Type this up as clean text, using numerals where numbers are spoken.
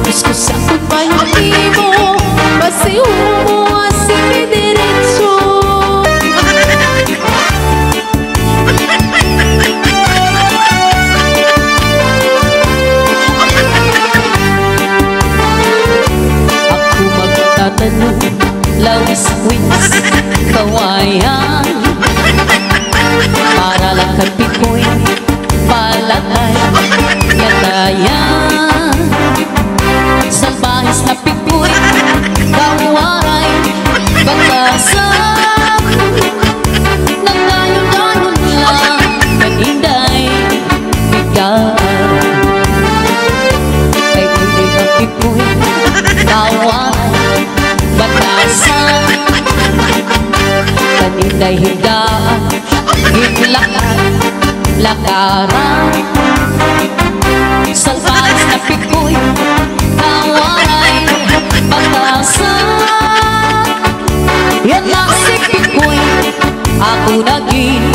Gusto sa kumpanya mo, basiw mo asing diretso. Ako magtatanong, lawis-wis, kawayan, para lang kapikoy, palagay, lagayan. Sa bahis na pikoy, kawaray, batasan, nagdayon-dayon lang, kaninday, bigaan. Kay kunig ang pikoy, kawaray, batasan, kaninday higaan, higlakan, lakaran. Sa bahis na pikoy, kawaray, batasan, yan na si pikoy, ako naging